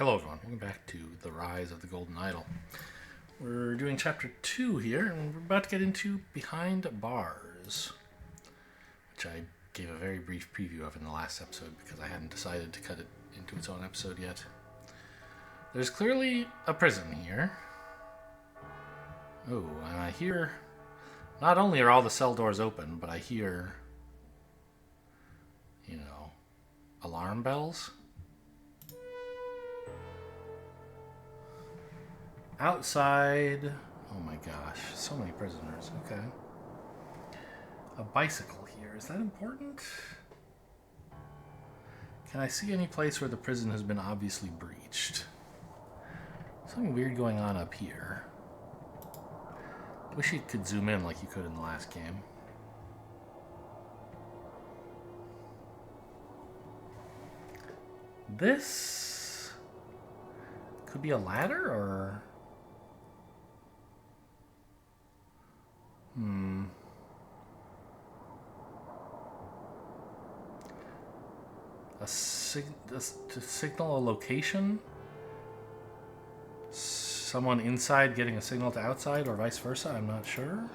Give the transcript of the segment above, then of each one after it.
Hello everyone, welcome back to The Rise of the Golden Idol. We're doing chapter 2 here, and we're about to get into Behind Bars, which I gave a very brief preview of in the last episode because I hadn't decided to cut it into its own episode yet. There's clearly a prison here. Oh, and I hear, not only are all the cell doors open, but I hear, alarm bells. Outside, oh my gosh, so many prisoners, okay. A bicycle here, is that important? Can I see any place where the prison has been obviously breached? Something weird going on up here. Wish you could zoom in like you could in the last game. This could be a ladder, or... To signal a location? Someone inside getting a signal to outside, or vice versa? I'm not sure.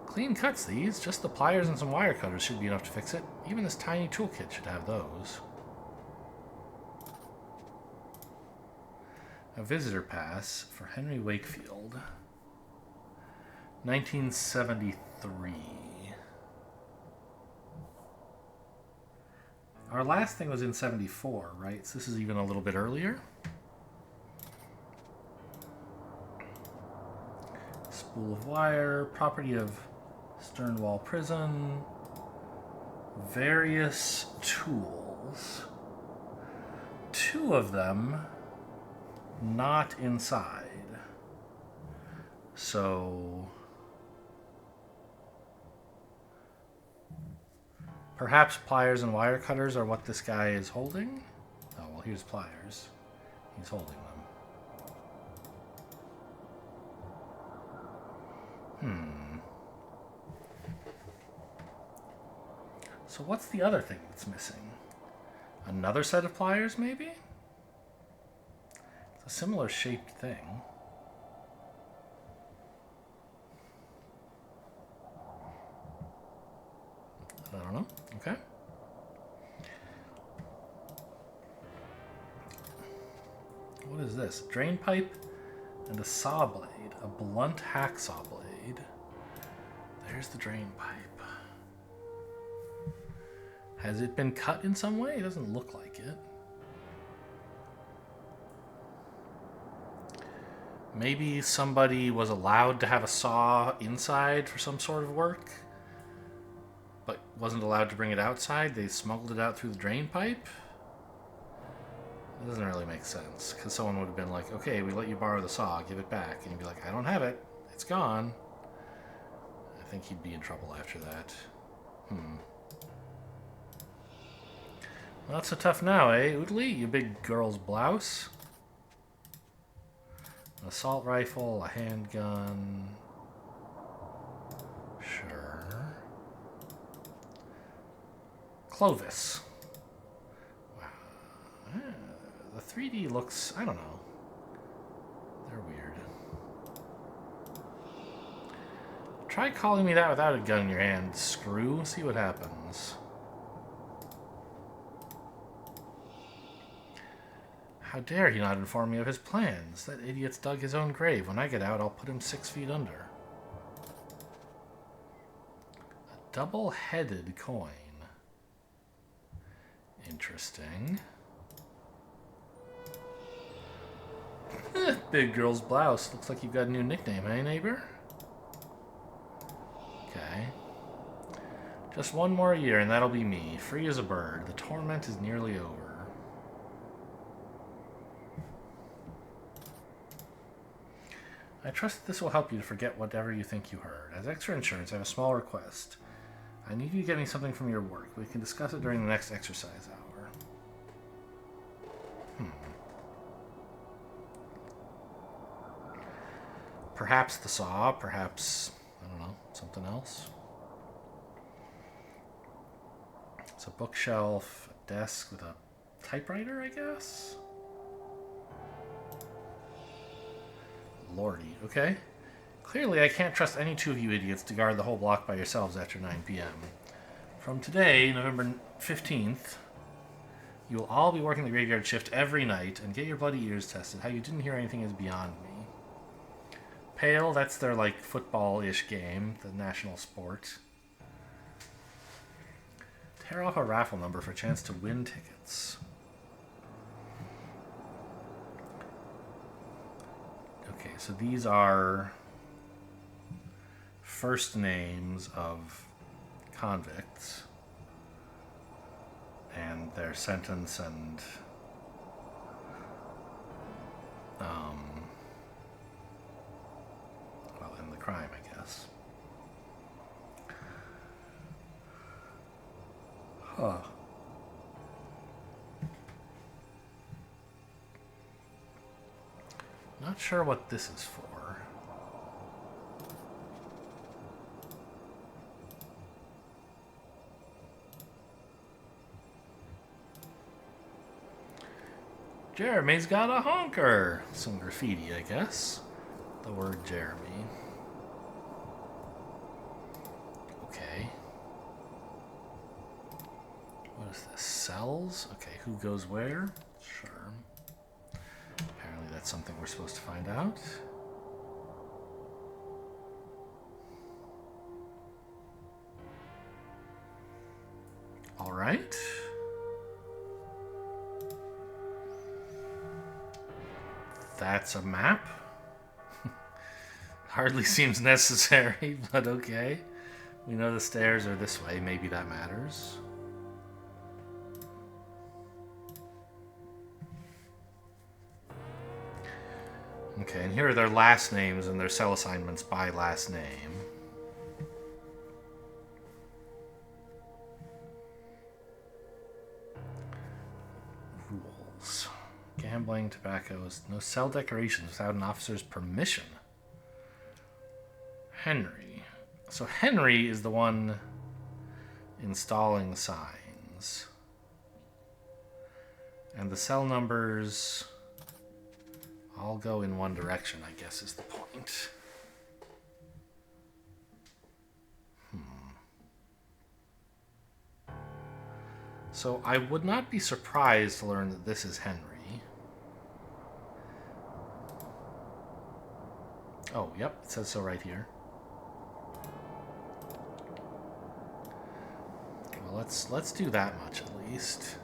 Clean cuts these. Just the pliers and some wire cutters should be enough to fix it. Even this tiny toolkit should have those. A visitor pass for Henry Wakefield. 1973. Our last thing was in 74, right? So this is even a little bit earlier. Spool of wire, property of Sternwall Prison, various tools. 2 of them not inside. So perhaps pliers and wire cutters are what this guy is holding? Oh, well, here's pliers. He's holding them. So what's the other thing that's missing? Another set of pliers, maybe? It's a similar shaped thing. I don't know. Okay. What is this? Drain pipe and a saw blade. A blunt hacksaw blade. There's the drain pipe. Has it been cut in some way? It doesn't look like it. Maybe somebody was allowed to have a saw inside for some sort of work, but wasn't allowed to bring it outside. They smuggled it out through the drain pipe. It doesn't really make sense, because someone would have been like, okay, we let you borrow the saw, give it back. And you'd be like, I don't have it. It's gone. I think he'd be in trouble after that. Not so tough now, eh, Oodley? You big girl's blouse. An assault rifle, a handgun. Sure. Clovis. Wow. The 3D looks, I don't know. They're weird. Try calling me that without a gun in your hand, screw. See what happens. How dare he not inform me of his plans? That idiot's dug his own grave. When I get out, I'll put him 6 feet under. A double-headed coin. Interesting. Big girl's blouse. Looks like you've got a new nickname, eh, neighbor? Okay. Just 1 more year and that'll be me. Free as a bird. The torment is nearly over. I trust that this will help you to forget whatever you think you heard. As extra insurance, I have a small request. I need you to get me something from your work. We can discuss it during the next exercise hour. Perhaps the saw, perhaps, I don't know, something else. It's a bookshelf, a desk with a typewriter, I guess? Lordy, okay. Clearly, I can't trust any two of you idiots to guard the whole block by yourselves after 9 p.m. From today, November 15th, you will all be working the graveyard shift every night and get your bloody ears tested. How you didn't hear anything is beyond me. Pale, that's their, like, football-ish game, the national sport. Tear off a raffle number for a chance to win tickets. Okay, so these are first names of convicts and their sentence and well, and the crime, I guess. Huh. Not sure what this is for. Jeremy's got a honker. Some graffiti, I guess. The word Jeremy. Okay. What is this? Cells? Okay, who goes where? Sure. Apparently that's something we're supposed to find out. All right. That's a map. Hardly seems necessary, but okay. We know the stairs are this way. Maybe that matters. Okay, and here are their last names and their cell assignments by last name. Rules. Gambling, tobaccos, no cell decorations without an officer's permission. Henry. So Henry is the one installing signs. And the cell numbers all go in one direction, I guess is the point. So I would not be surprised to learn that this is Henry. Oh, yep, it says so right here. Well, let's do that much at least.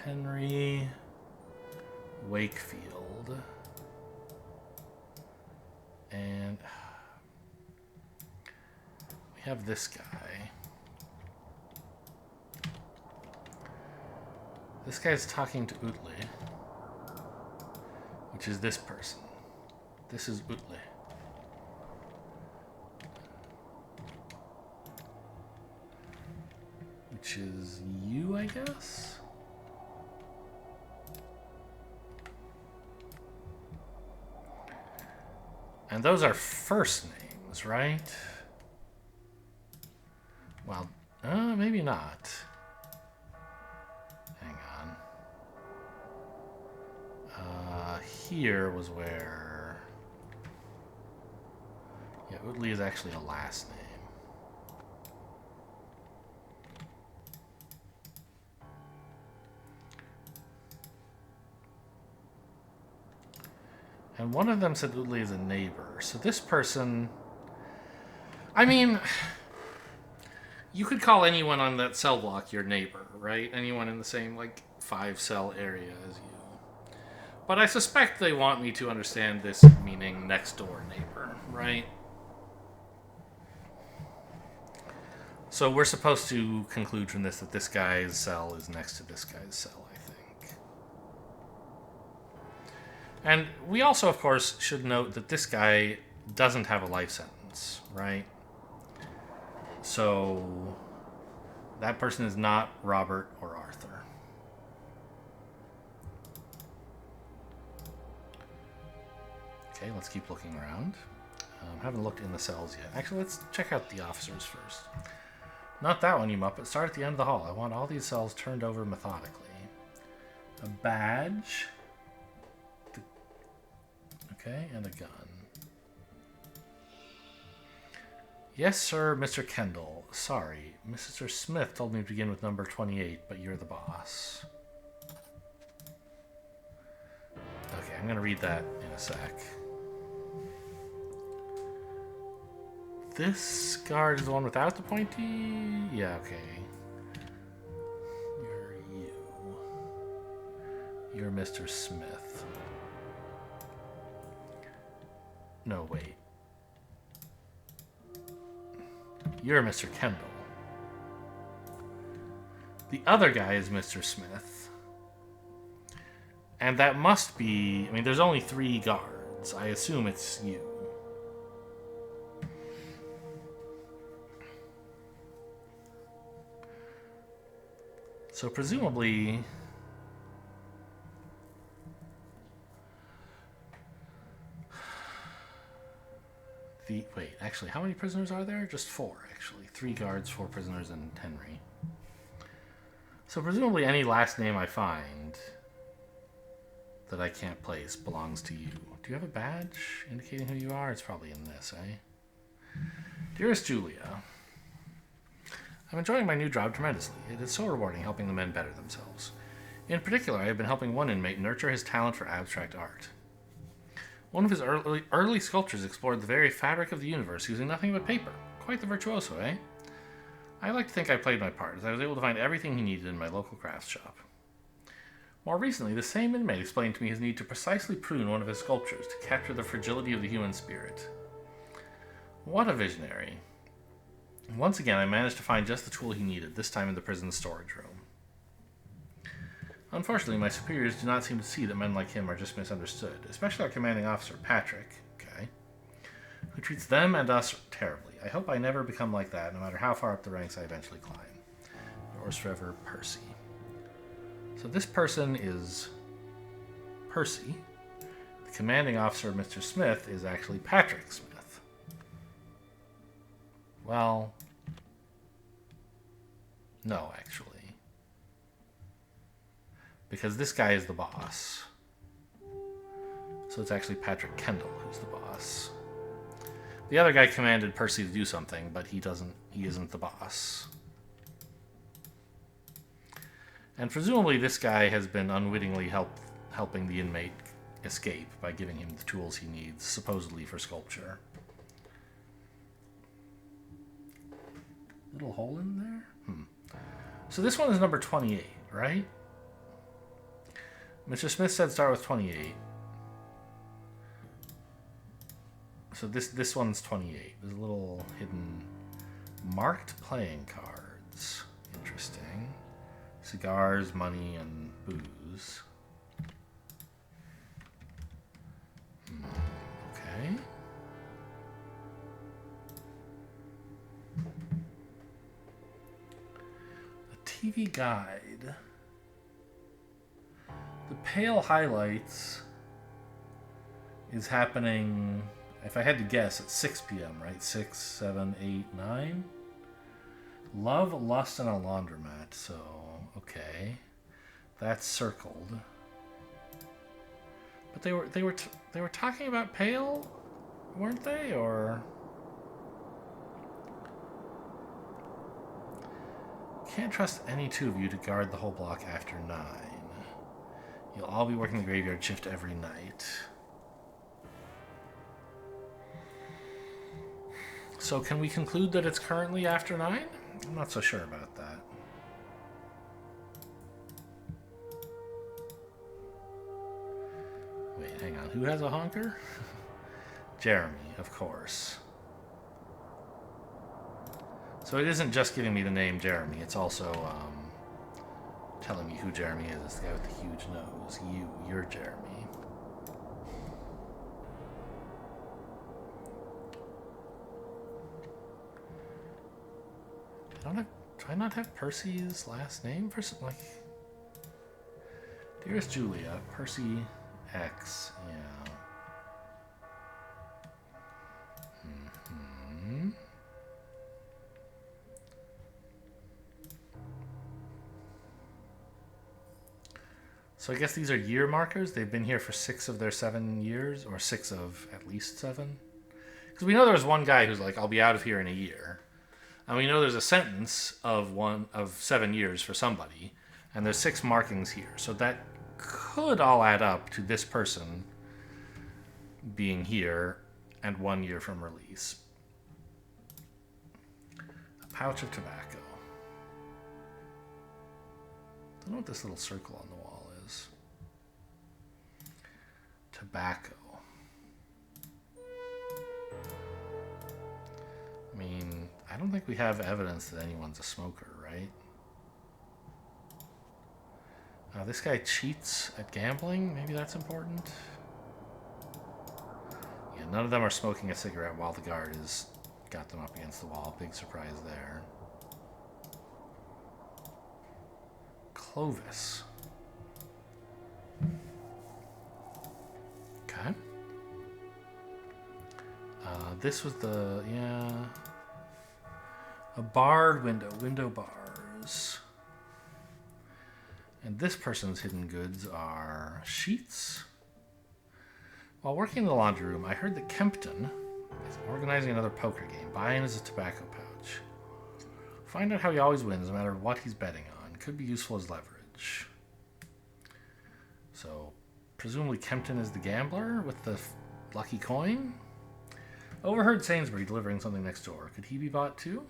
Henry Wakefield. And we have this guy. This guy's talking to Utley, which is this person. This is Utley. Which is you, I guess? And those are first names, right? Well, maybe not. Hang on. Here was where... Yeah, Utley is actually a last name. And one of them said Utley is a neighbor. So this person... I mean... You could call anyone on that cell block your neighbor, right? Anyone in the same, 5-cell area as you. But I suspect they want me to understand this meaning next door neighbor, right? So we're supposed to conclude from this that this guy's cell is next to this guy's cell, I think. And we also, of course, should note that this guy doesn't have a life sentence, right? So that person is not Robert or Arthur. Okay, let's keep looking around. Haven't looked in the cells yet. Actually, let's check out the officers first. Not that one, you muppet. Start at the end of the hall. I want all these cells turned over methodically. A badge. Okay, and a gun. Yes, sir, Mr. Kendall. Sorry, Mr. Smith told me to begin with number 28, but you're the boss. Okay, I'm going to read that in a sec. This guard is the one without the pointy? Yeah, okay. You're you. You're Mr. Smith. No, wait. You're Mr. Kendall. The other guy is Mr. Smith. And that must be... I mean, there's only 3 guards. I assume it's you. So presumably... Wait, actually, how many prisoners are there? Just 4, actually. 3 guards, 4 prisoners, and Henry. So presumably any last name I find that I can't place belongs to you. Do you have a badge indicating who you are? It's probably in this, eh? Dearest Julia, I'm enjoying my new job tremendously. It is so rewarding helping the men better themselves. In particular, I have been helping one inmate nurture his talent for abstract art. One of his early sculptures explored the very fabric of the universe using nothing but paper. Quite the virtuoso, eh? I like to think I played my part, as I was able to find everything he needed in my local crafts shop. More recently, the same inmate explained to me his need to precisely prune one of his sculptures to capture the fragility of the human spirit. What a visionary. Once again, I managed to find just the tool he needed, this time in the prison's storage room. Unfortunately, my superiors do not seem to see that men like him are just misunderstood, especially our commanding officer, Patrick, who treats them and us terribly. I hope I never become like that, no matter how far up the ranks I eventually climb. Yours forever, Percy. So this person is Percy. The commanding officer, Mr. Smith, is actually Patrick Smith. Well, no, actually. Because this guy is the boss. So it's actually Patrick Kendall who's the boss. The other guy commanded Percy to do something, but he isn't the boss. And presumably this guy has been unwittingly helping the inmate escape by giving him the tools he needs, supposedly for sculpture. Little hole in there? So this one is number 28, right? Mr. Smith said start with 28. So this one's 28. There's a little hidden marked playing cards. Interesting. Cigars, money, and booze. Okay. A TV guide. The Pale Highlights is happening, if I had to guess, at 6 p.m., right? 6, 7, 8, 9? Love, Lust, and a Laundromat. So, okay. That's circled. But they were talking about Pale, weren't they? Or can't trust any 2 of you to guard the whole block after 9. You'll all be working the graveyard shift every night. So can we conclude that it's currently after 9? I'm not so sure about that. Wait, hang on. Who has a honker? Jeremy, of course. So it isn't just giving me the name Jeremy. It's also telling me who Jeremy is. It's the guy with the huge nose. You're Jeremy. Do I not have Percy's last name? Like, dearest Julia, Percy X. Yeah. So I guess these are year markers. They've been here for 6 of their 7 years, or 6 of at least 7. Because we know there's one guy who's like, I'll be out of here in a year. And we know there's a sentence of 7 years for somebody. And there's 6 markings here. So that could all add up to this person being here and 1 year from release. A pouch of tobacco. I don't know what this little circle on the wall is. Tobacco. I mean, I don't think we have evidence that anyone's a smoker, right? This guy cheats at gambling. Maybe that's important. Yeah, none of them are smoking a cigarette while the guard has got them up against the wall. Big surprise there. Clovis. Okay. This was the, yeah. A barred window. Window bars. And this person's hidden goods are sheets. While working in the laundry room, I heard that Kempton is organizing another poker game. Buy-in is a tobacco pouch. Find out how he always wins, no matter what he's betting on. Could be useful as leverage. So, presumably Kempton is the gambler with the lucky coin? Overheard Sainsbury delivering something next door. Could he be bought too?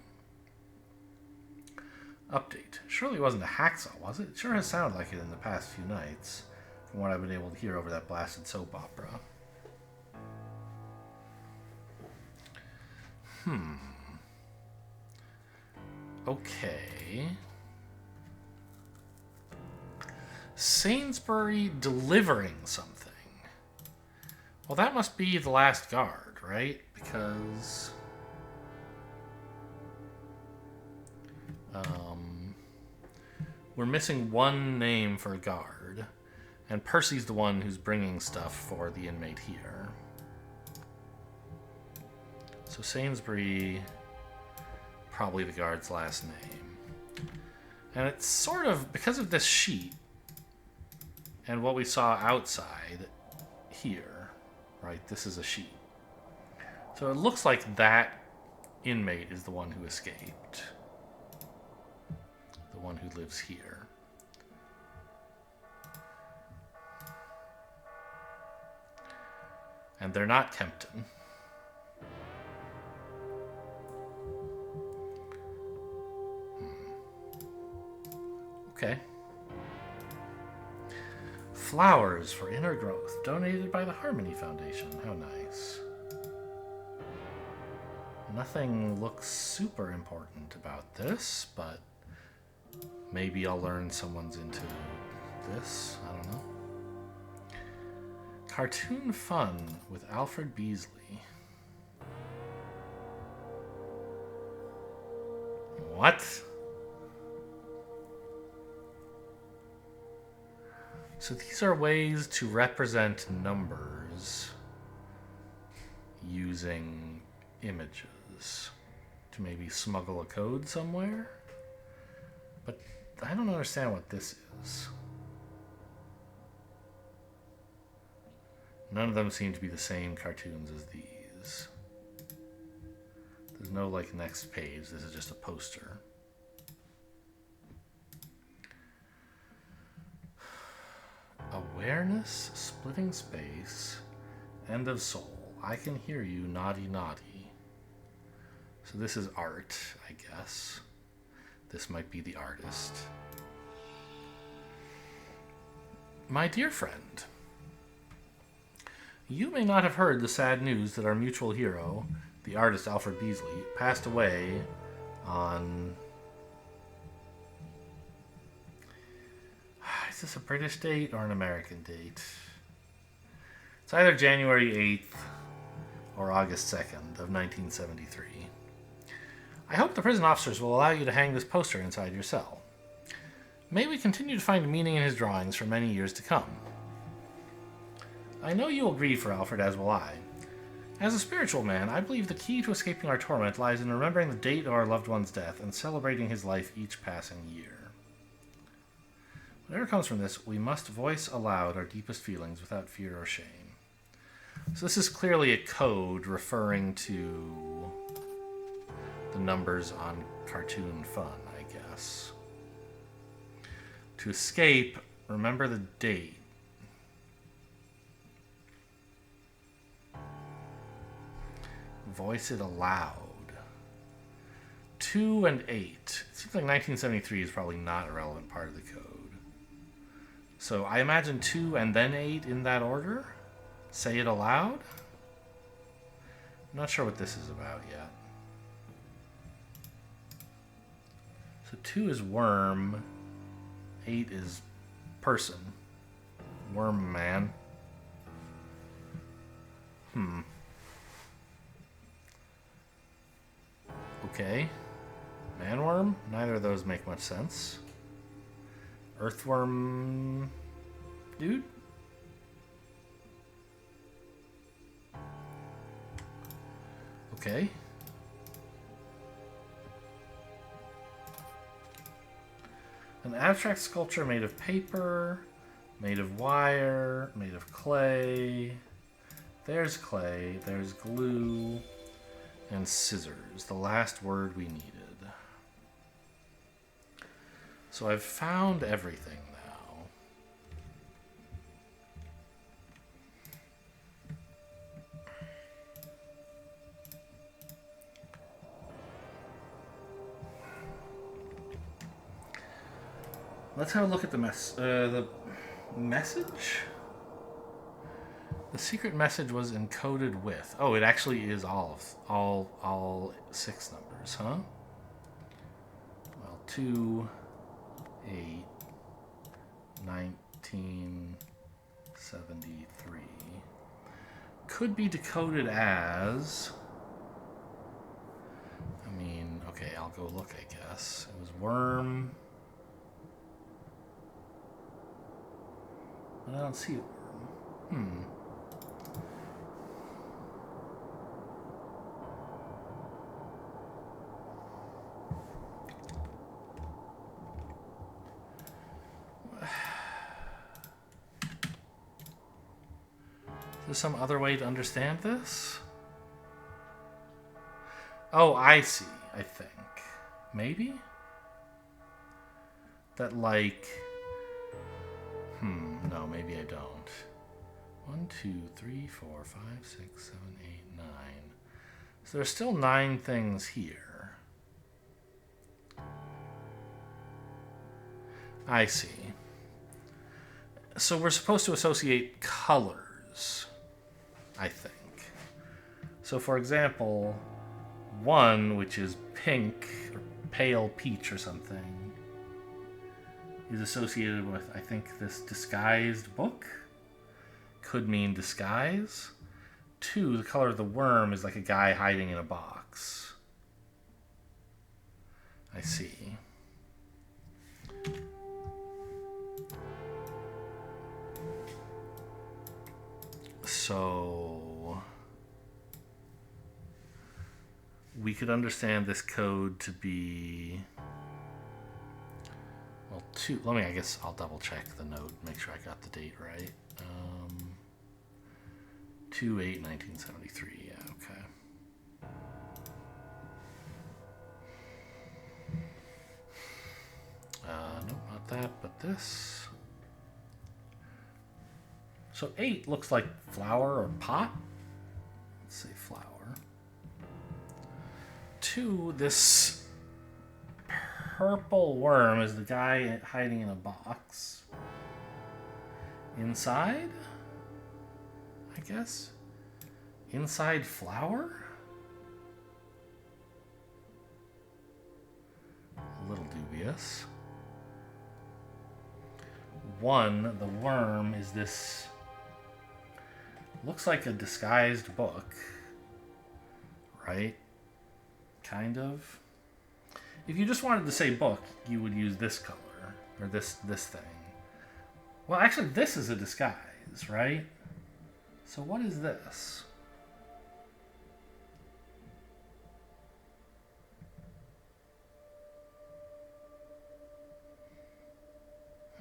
Update. Surely it wasn't a hacksaw, was it? It sure has sounded like it in the past few nights, from what I've been able to hear over that blasted soap opera. Okay. Sainsbury delivering something. Well, that must be the last guard, right? Because... we're missing one name for a guard, and Percy's the one who's bringing stuff for the inmate here. So Sainsbury, probably the guard's last name. And it's sort of, because of this sheet, and what we saw outside here, right, this is a sheet. So it looks like that inmate is the one who escaped. The one who lives here. And they're not Kempton. Okay. Flowers for inner growth, donated by the Harmony Foundation. How nice. Nothing looks super important about this, but maybe I'll learn someone's into this. I don't know. Cartoon Fun with Alfred Beasley. What? So these are ways to represent numbers using images to maybe smuggle a code somewhere. But I don't understand what this is. None of them seem to be the same cartoons as these. There's no, like, next page. This is just a poster. Awareness, splitting space, end of soul. I can hear you, naughty, naughty. So this is art, I guess. This might be the artist. My dear friend, you may not have heard the sad news that our mutual hero, the artist Alfred Beasley, passed away on... Is this a British date or an American date? It's either January 8th or August 2nd of 1973. I hope the prison officers will allow you to hang this poster inside your cell. May we continue to find meaning in his drawings for many years to come. I know you will grieve for Alfred, as will I. As a spiritual man, I believe the key to escaping our torment lies in remembering the date of our loved one's death and celebrating his life each passing year. Whatever comes from this, we must voice aloud our deepest feelings without fear or shame. So this is clearly a code referring to the numbers on Cartoon Fun, I guess. To escape, remember the date. Voice it aloud. 2 and 8. It seems like 1973 is probably not a relevant part of the code. So I imagine 2 and then 8 in that order. Say it aloud. I'm not sure what this is about yet. So 2 is worm. 8 is person. Worm man. Okay. Manworm? Neither of those make much sense. Earthworm dude? Okay. An abstract sculpture made of paper, made of wire, made of clay. There's clay, there's glue, and scissors. The last word we needed. So I've found everything now. Let's have a look at the message. The secret message was encoded with. Oh, it actually is all 6 numbers, huh? Well, 2, 8, 1973 could be decoded as. I mean, okay, I'll go look. I guess it was worm. I don't see a worm. Is there some other way to understand this? Oh, I see, I think. Maybe? That, like... no, maybe I don't. 1, 2, 3, 4, 5, 6, 7, 8, 9. So there's still 9 things here. I see. So we're supposed to associate colors, I think. So for example, 1, which is pink or pale peach or something, is associated with, I think, this disguised book. Could mean disguise. 2, the color of the worm is like a guy hiding in a box. I see. So we could understand this code to be, well, 2. I guess I'll double check the note, make sure I got the date right. 2/8/1973. Yeah, okay. Nope, not that, but this. So 8 looks like flower or pot. Let's say flower. 2, this purple worm is the guy hiding in a box. Inside? I guess? Inside flower? A little dubious. 1, the worm is this... looks like a disguised book. Right? Kind of. If you just wanted to say book, you would use this color. Or this thing. Well, actually, this is a disguise, right? So what is this?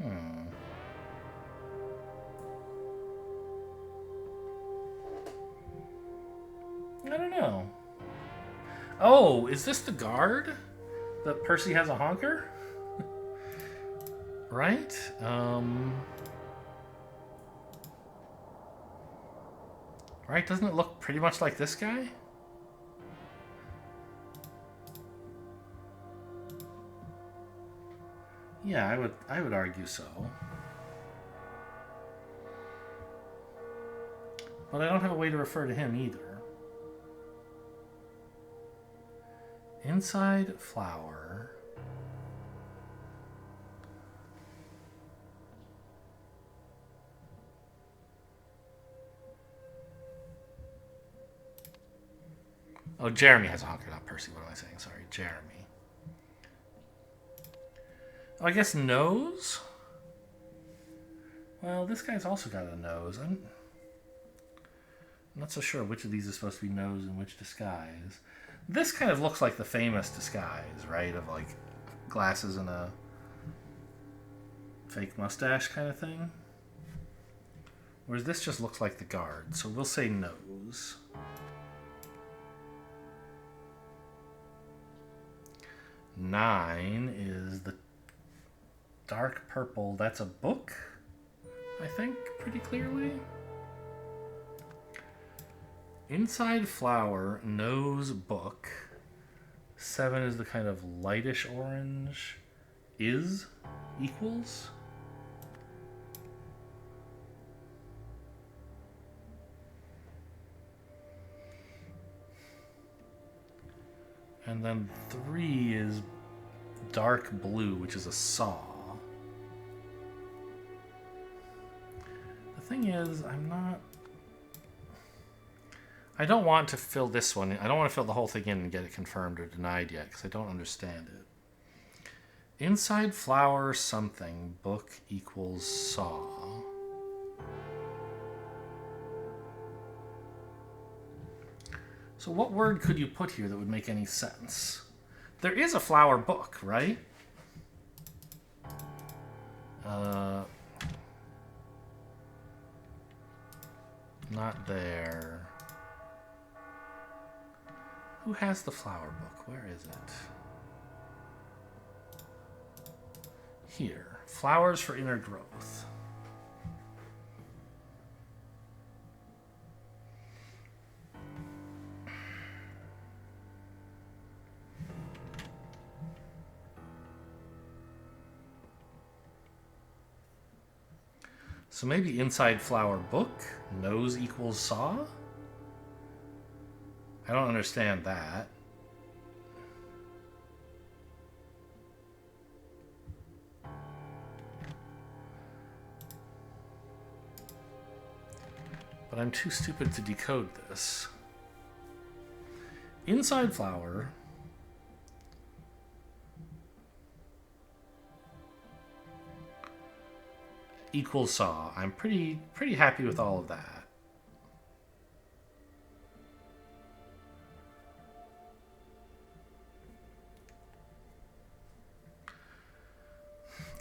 Hmm. I don't know. Oh, is this the guard? That Percy has a honker? Right? Right, doesn't it look pretty much like this guy? Yeah, I would argue so. But I don't have a way to refer to him either. Inside flower. Oh, Jeremy has a honker, not Percy. What am I saying? Sorry, Jeremy. Oh, I guess nose? Well, this guy's also got a nose. I'm not so sure which of these is supposed to be nose and which disguise. This kind of looks like the famous disguise, right? Of like glasses and a fake mustache kind of thing. Whereas this just looks like the guard. So we'll say nose. Nine is the dark purple. That's a book, I think, pretty clearly. Inside flower, nose, book. 7 is the kind of lightish orange. Is equals. And then 3 is dark blue, which is a saw. The thing is, I don't want to fill this one. I don't want to fill the whole thing in and get it confirmed or denied yet, because I don't understand it. Inside flower something, book equals saw. So what word could you put here that would make any sense? There is a flower book, right? Not there. Who has the flower book? Where is it? Here. Flowers for inner growth. So maybe inside flower book, nose equals saw? I don't understand that. But I'm too stupid to decode this. Inside flower. Equals saw. I'm pretty happy with all of that.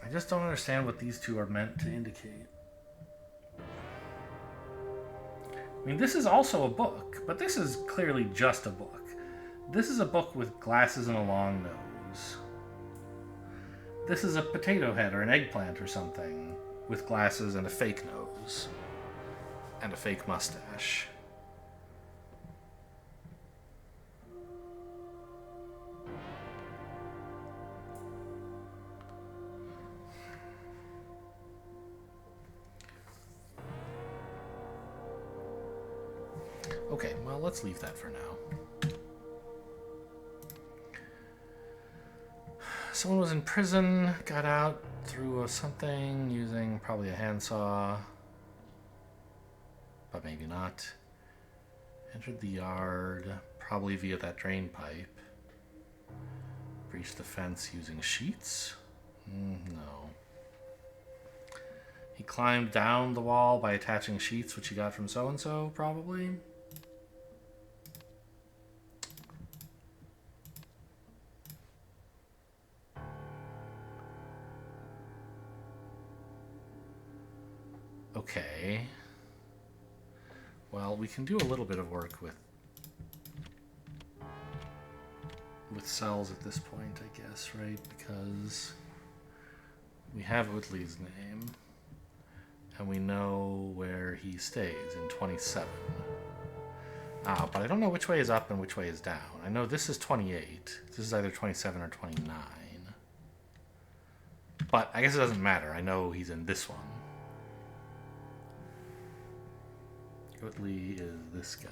I just don't understand what these two are meant to indicate. I mean, this is also a book, but this is clearly just a book. This is a book with glasses and a long nose. This is a potato head or an eggplant or something with glasses and a fake nose and a fake mustache. Okay, well, let's leave that for now. Someone was in prison, got out through something using probably a handsaw, but maybe not. Entered the yard, probably via that drain pipe. Breached the fence using sheets? No. He climbed down the wall by attaching sheets, which he got from so-and-so, probably. Okay. Well, we can do a little bit of work with cells at this point, I guess, right? Because we have Utley's name, and we know where he stays in 27. Ah, but I don't know which way is up and which way is down. I know this is 28. This is either 27 or 29. But I guess it doesn't matter. I know he's in this one. Utley is this guy.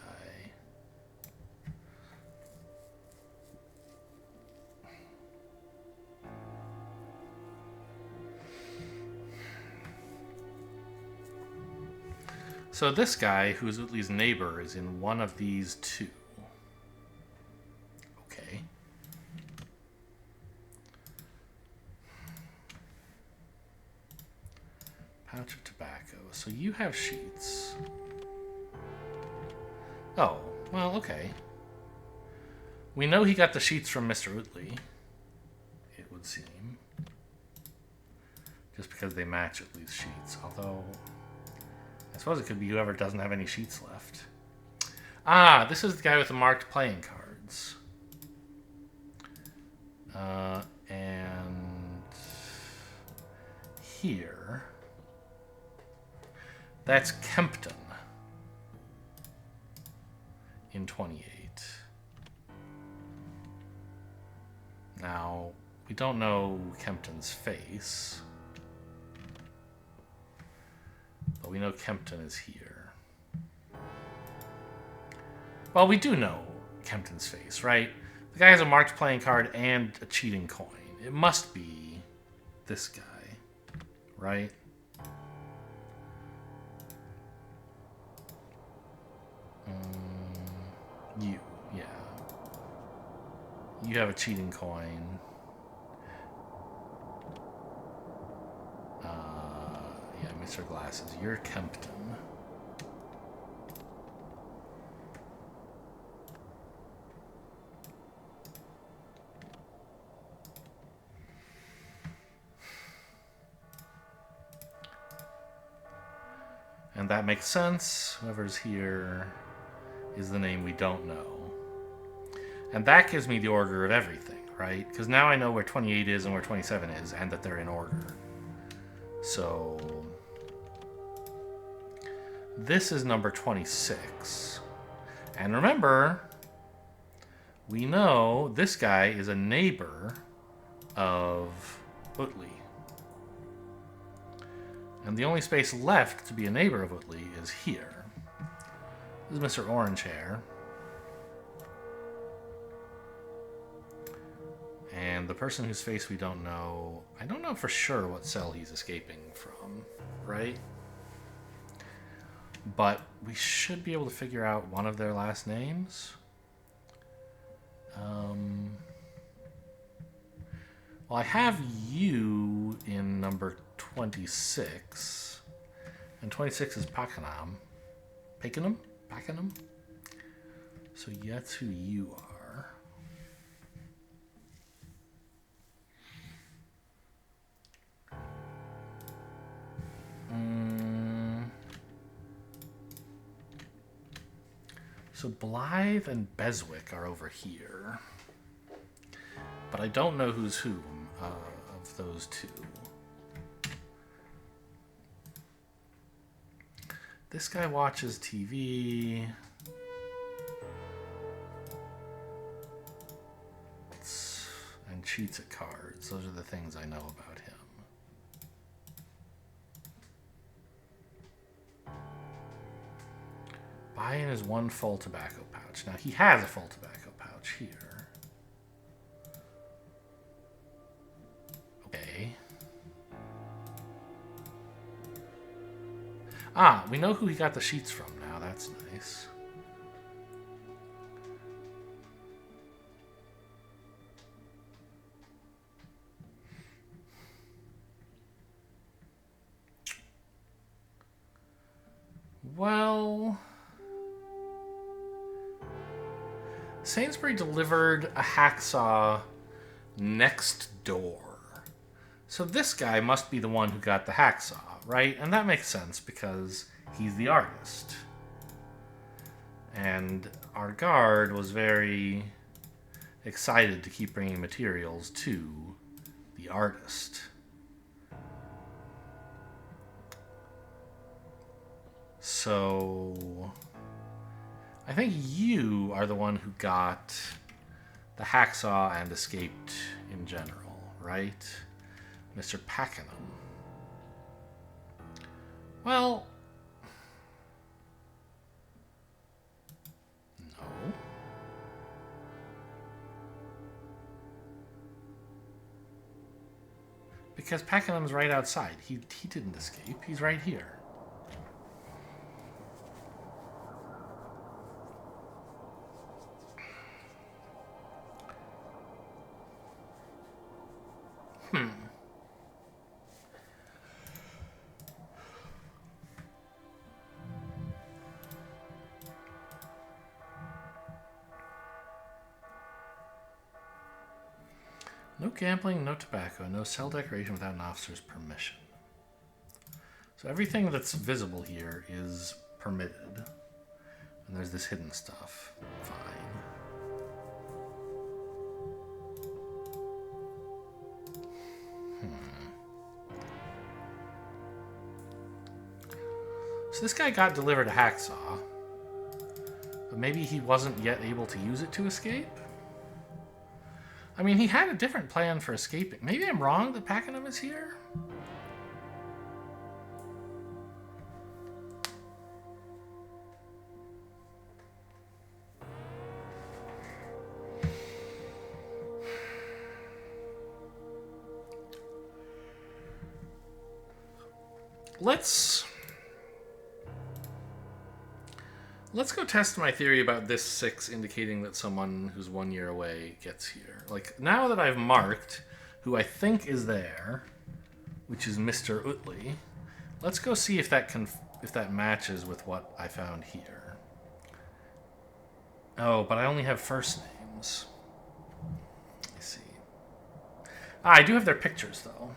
So this guy, who's Utley's neighbor, is in one of these two. Okay. Pouch of tobacco. So you have sheets. Oh, well, okay. We know he got the sheets from Mr. Utley, it would seem. Just because they match Utley's sheets. Although, I suppose it could be whoever doesn't have any sheets left. Ah, this is the guy with the marked playing cards. And here, that's Kempton in 28. Now, we don't know Kempton's face, but we know Kempton is here. Well, we do know Kempton's face, right? The guy has a marked playing card and a cheating coin. It must be this guy, right? You, yeah. You have a cheating coin. Yeah, Mr. Glasses, you're Kempton. And that makes sense. Whoever's here is the name we don't know. And that gives me the order of everything, right? Because now I know where 28 is and where 27 is, and that they're in order. So this is number 26. And remember, we know this guy is a neighbor of Utley. And the only space left to be a neighbor of Utley is here. This is Mr. Orange Hair. And the person whose face we don't know, I don't know for sure what cell he's escaping from, right? But we should be able to figure out one of their last names. Well, I have you in number 26. And 26 is Pakenham. Pakenham? Pakenham? So that's who you are. So Blythe and Beswick are over here. But I don't know who's who of those two. This guy watches TV. And cheats at cards. Those are the things I know about him. Buying his one full tobacco pouch. Now, he has a full tobacco pouch here. Okay. Ah, we know who he got the sheets from now. That's nice. Well, Sainsbury delivered a hacksaw next door. So this guy must be the one who got the hacksaw, right? And that makes sense because he's the artist. And our guard was very excited to keep bringing materials to the artist. So I think you are the one who got the hacksaw and escaped in general, right? Mr. Pakenham. Well, no. Because Pakenham's right outside. He didn't escape. He's right here. No gambling, no tobacco, no cell decoration without an officer's permission. So everything that's visible here is permitted. And there's this hidden stuff. Fine. So this guy got delivered a hacksaw. But maybe he wasn't yet able to use it to escape? I mean, he had a different plan for escaping. Maybe I'm wrong that Pakenham is here? Let's go test my theory about this 6 indicating that someone who's 1 year away gets here. Like, now that I've marked who I think is there, which is Mr. Utley, let's go see if that matches with what I found here. Oh, but I only have first names. I see. I do have their pictures, though.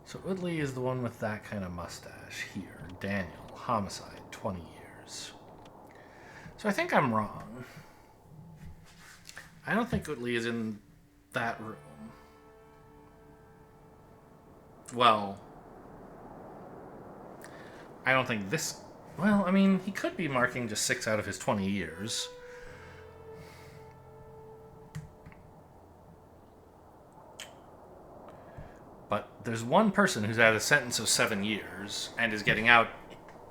So Utley is the one with that kind of mustache here. Daniel. Homicide, 20 years. So I think I'm wrong. I don't think Utley is in that room. Well, I don't think this... Well, I mean, he could be marking just 6 out of his 20 years. But there's one person who's had a sentence of 7 years and is getting out.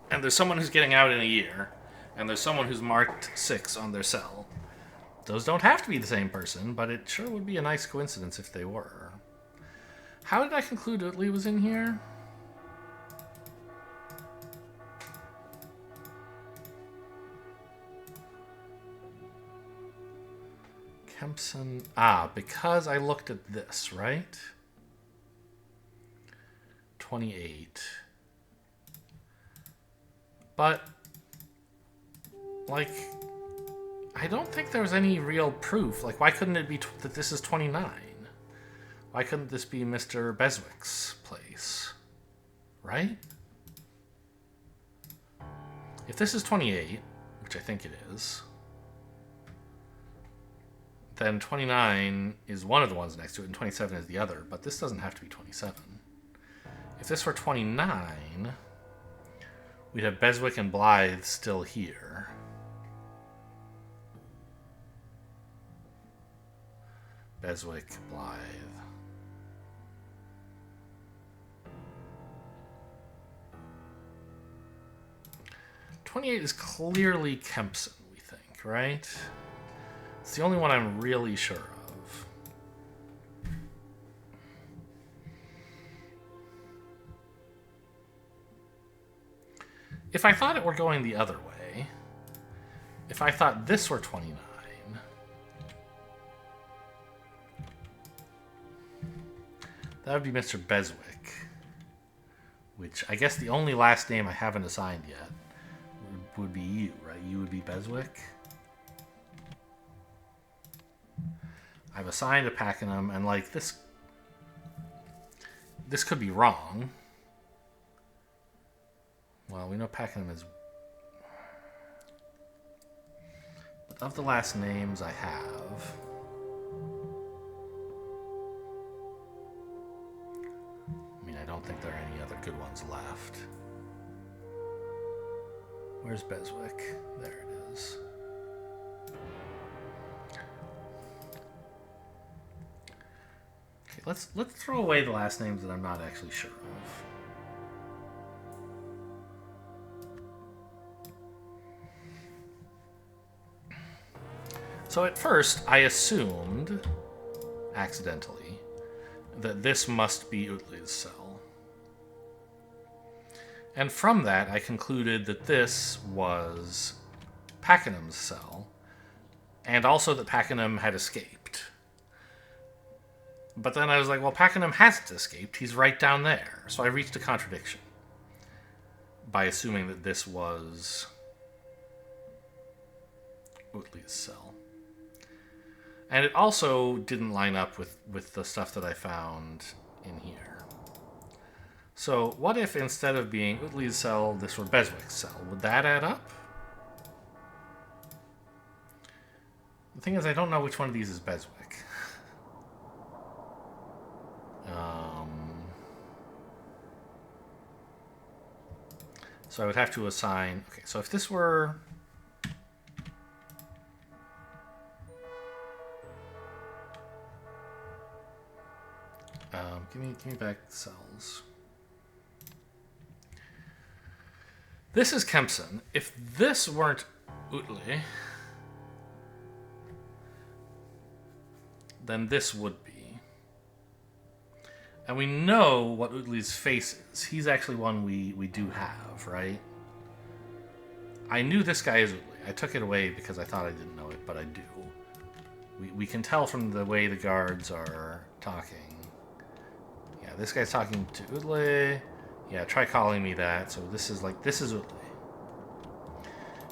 And there's someone who's getting out in a year, and there's someone who's marked 6 on their cell. Those don't have to be the same person, but it sure would be a nice coincidence if they were. How did I conclude Utley was in here? Kempson... because I looked at this, right? 28... But, like, I don't think there was any real proof. Like, why couldn't it be that this is 29? Why couldn't this be Mr. Beswick's place? Right? If this is 28, which I think it is, then 29 is one of the ones next to it, and 27 is the other. But this doesn't have to be 27. If this were 29... we'd have Beswick and Blythe still here. Beswick, Blythe. .28 is clearly Kempson, we think, right? It's the only one I'm really sure of. If I thought it were going the other way, if I thought this were 29, that would be Mr. Beswick, which I guess the only last name I haven't assigned yet would be you, right? You would be Beswick. I've assigned a Pakenham, and like this this could be wrong. Well, we know Pakenham is... But of the last names I have... I mean, I don't think there are any other good ones left. Where's Beswick? There it is. Okay, let's throw away the last names that I'm not actually sure of. So at first, I assumed, accidentally, that this must be Utley's cell. And from that, I concluded that this was Pakenham's cell, and also that Pakenham had escaped. But then I was like, well, Pakenham hasn't escaped. He's right down there. So I reached a contradiction by assuming that this was Utley's cell. And it also didn't line up with the stuff that I found in here. So what if instead of being Utley's cell, this were Beswick's cell? Would that add up? The thing is, I don't know which one of these is Beswick. So I would have to assign... Okay, so if this were... Give me back the cells. This is Kempson. If this weren't Utley, then this would be. And we know what Utley's face is. He's actually one we do have, right? I knew this guy is Utley. I took it away because I thought I didn't know it, but I do. We can tell from the way the guards are talking. Yeah, this guy's talking to Utley. Yeah, try calling me that. So this is Utley.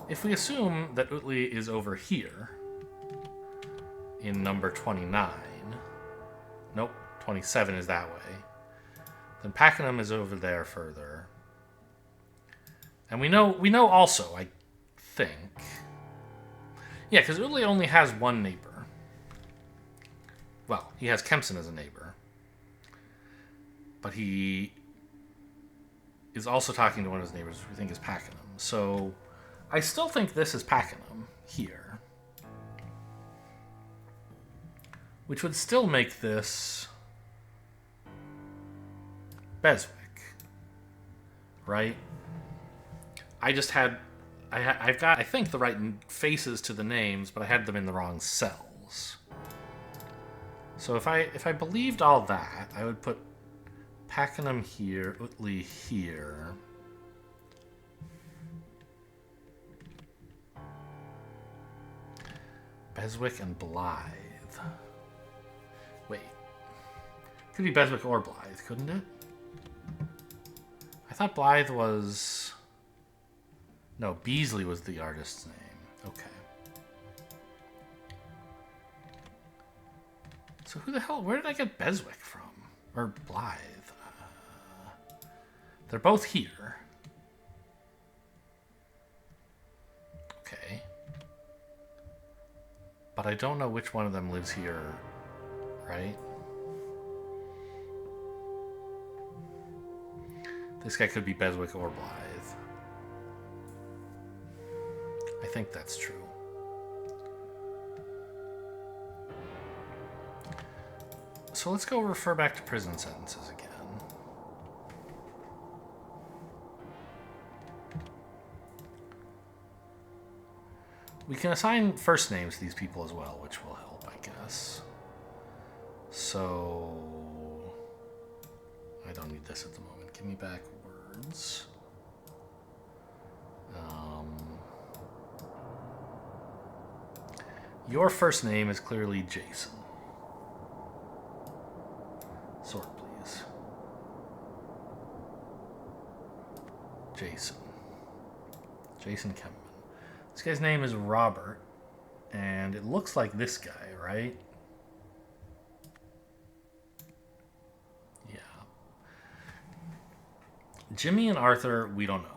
If we assume that Utley is over here in number 29, nope, 27 is that way, then Pakenham is over there further. And we know also, I think, yeah, because Utley only has one neighbor. Well, he has Kempson as a neighbor. But he is also talking to one of his neighbors, who we think is Pakenham. So I still think this is Pakenham here. Which would still make this Beswick. Right? I just had... I've got, I think, the right faces to the names, but I had them in the wrong cells. So if I believed all that, I would put Pakenham here, Utley here. Beswick and Blythe. Wait. Could be Beswick or Blythe, couldn't it? I thought Blythe was... No, Beasley was the artist's name. Okay. So who the hell... Where did I get Beswick from? Or Blythe? They're both here. Okay. But I don't know which one of them lives here, right? This guy could be Beswick or Blythe. I think that's true. So let's go refer back to prison sentences again. We can assign first names to these people as well, which will help, I guess. So... I don't need this at the moment. Give me back words. Your first name is clearly Jason. Sort, please. Jason. Jason Kempman. This guy's name is Robert, and it looks like this guy, right? Yeah. Jimmy and Arthur, we don't know.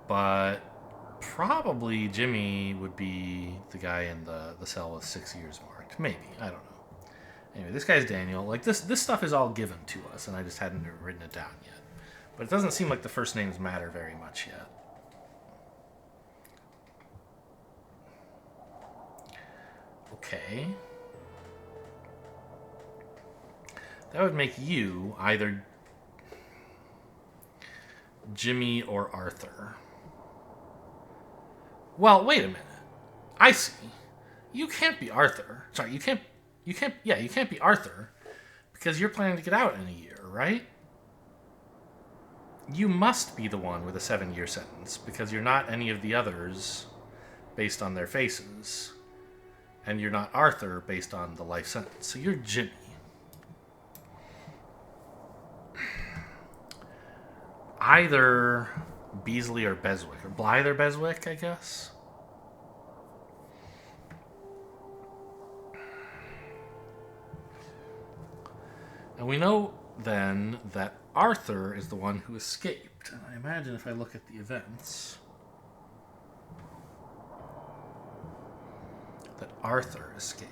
But probably Jimmy would be the guy in the cell with 6 years marked. Maybe. I don't know. Anyway, this guy's Daniel. Like, this stuff is all given to us, and I just hadn't written it down yet. But it doesn't seem like the first names matter very much yet. Okay. That would make you either Jimmy or Arthur. Well, wait a minute. I see. You can't be Arthur. Sorry, you can't be Arthur because you're planning to get out in a year, right? You must be the one with a 7-year sentence because you're not any of the others based on their faces. And you're not Arthur based on the life sentence. So you're Jimmy. Either Beasley or Beswick. Or Blythe or Beswick, I guess. And we know then that Arthur is the one who escaped. And I imagine if I look at the events, that Arthur escaped.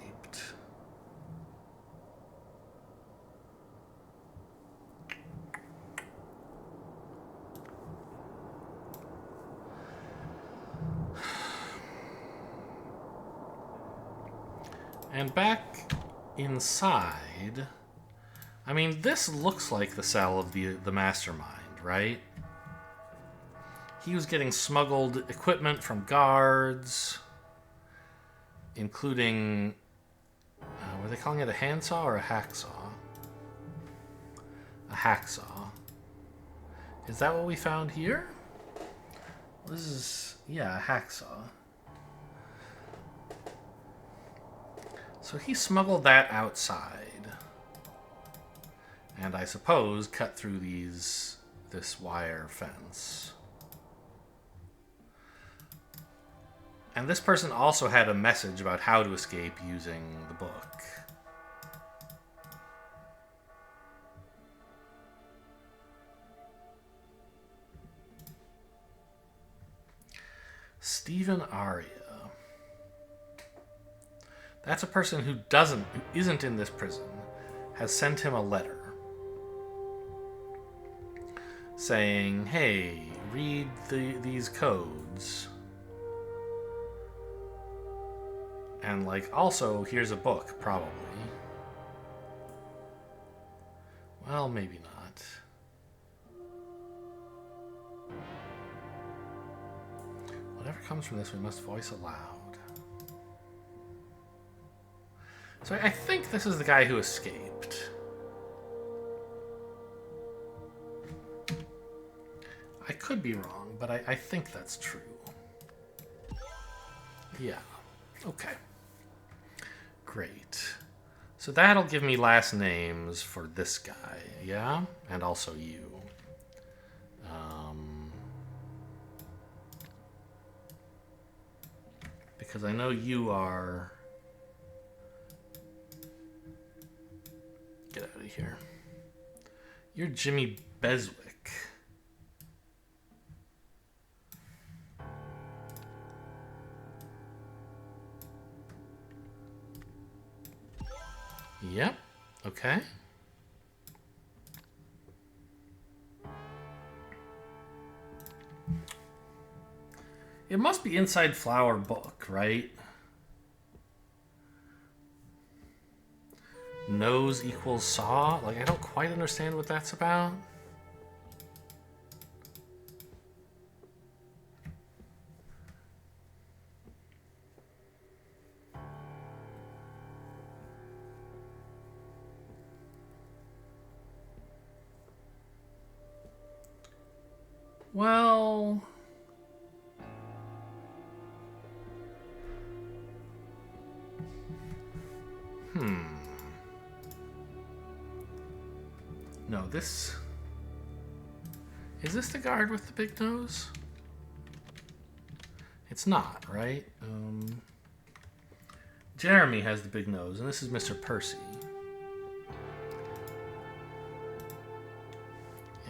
And back inside, I mean, this looks like the cell of the mastermind, right? He was getting smuggled equipment from guards, including, were they calling it a handsaw or a hacksaw? A hacksaw. Is that what we found here? This is, yeah, a hacksaw. So he smuggled that outside. And I suppose cut through this wire fence. And this person also had a message about how to escape using the book. Stephen Aria. That's a person who isn't in this prison, has sent him a letter saying, hey, read these codes. And, like, also, here's a book, probably. Well, maybe not. Whatever comes from this, we must voice aloud. So I think this is the guy who escaped. I could be wrong, but I think that's true. Yeah. Okay. Great. So that'll give me last names for this guy, yeah? And also you. Because I know you are... Get out of here. You're Jimmy Beswick. Yep. Okay. It must be inside Flower Book, right? Nose equals saw? Like, I don't quite understand what that's about. Well... No, this... Is this the guard with the big nose? It's not, right? Jeremy has the big nose, and this is Mr. Percy.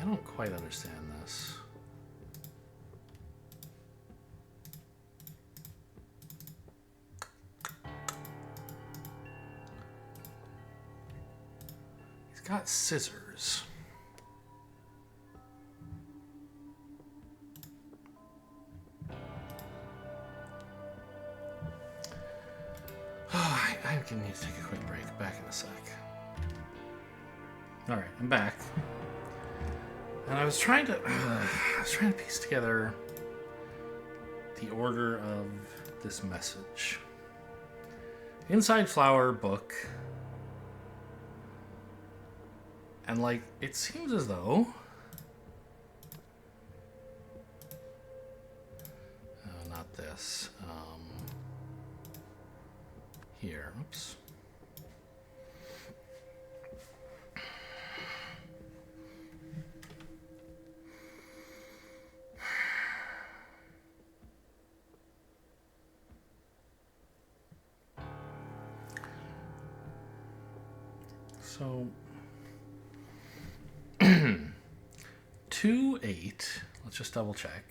don't quite understand this. He's got scissors. I can need to take a quick break. Back in a sec. Alright, I'm back. And I was trying to piece together the order of this message. Inside flower book. And like, it seems as though... Oh, not this. Here, oops. So 2-8, let's just double check.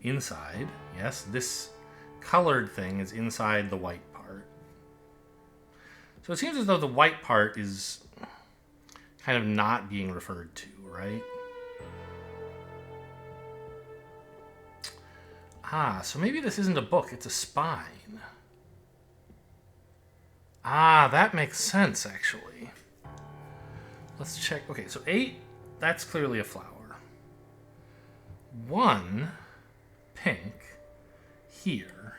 Inside, yes, this colored thing is inside the white part. So it seems as though the white part is kind of not being referred to, right? Ah, so maybe this isn't a book, it's a spine. Ah, that makes sense, actually. Let's check. Okay, so 8, that's clearly a flower. 1, pink, here.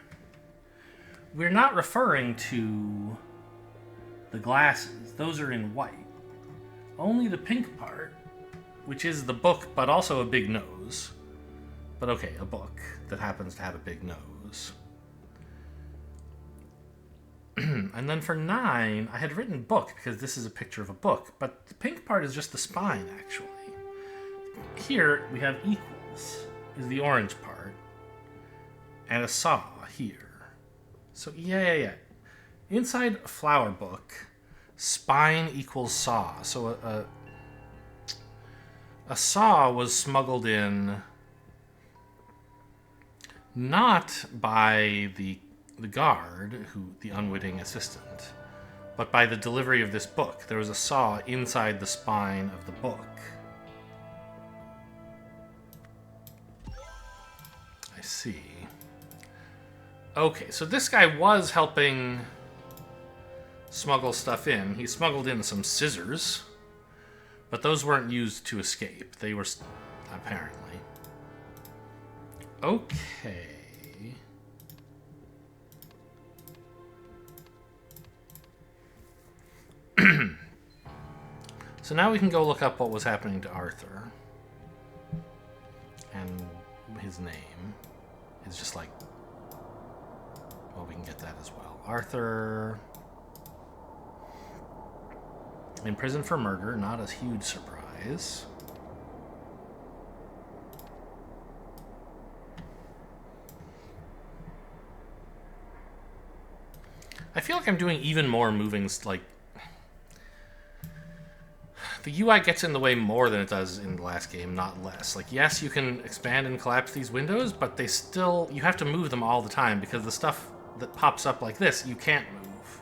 We're not referring to the glasses. Those are in white. Only the pink part, which is the book, but also a big nose. But okay, a book that happens to have a big nose. And then for 9, I had written book because this is a picture of a book, but the pink part is just the spine, actually. Here, we have equals, is the orange part, and a saw here. So, yeah. Inside flower book, spine equals saw. So a saw was smuggled in not by the guard, the unwitting assistant, but by the delivery of this book. There was a saw inside the spine of the book. I see. Okay, so this guy was helping smuggle stuff in. He smuggled in some scissors, but those weren't used to escape. They were, apparently. Okay. So now we can go look up what was happening to Arthur. And his name is just like... Well, we can get that as well. Arthur... in prison for murder, not a huge surprise. I feel like I'm doing even more moving, like... The UI gets in the way more than it does in the last game, not less. Like, yes, you can expand and collapse these windows, but they still... You have to move them all the time, because the stuff that pops up like this, you can't move.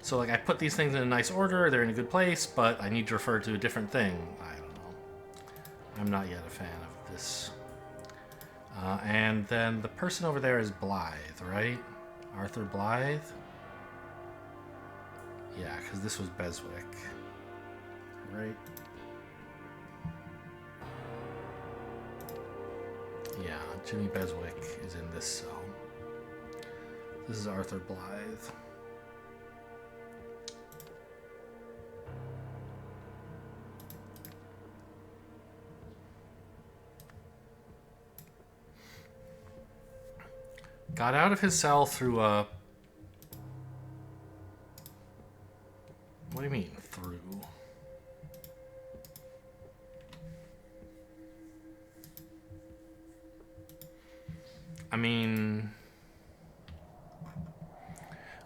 So, like, I put these things in a nice order, they're in a good place, but I need to refer to a different thing. I don't know. I'm not yet a fan of this. And then the person over there is Blythe, right? Arthur Blythe? Yeah, because this was Beswick. Right? Yeah, Jimmy Beswick is in this cell. This is Arthur Blythe. Got out of his cell through a... What do you mean, through? I mean...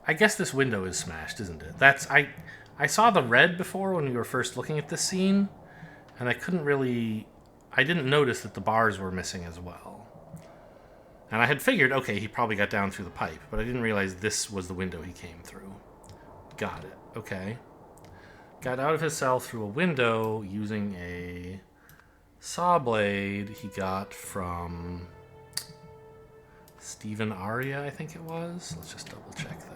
I guess this window is smashed, isn't it? I saw the red before when we were first looking at this scene, And I didn't notice that the bars were missing as well. And I had figured, okay, he probably got down through the pipe, but I didn't realize this was the window he came through. Got it. Okay. Got out of his cell through a window using a saw blade he got from Stephen Aria, I think it was. Let's just double check that.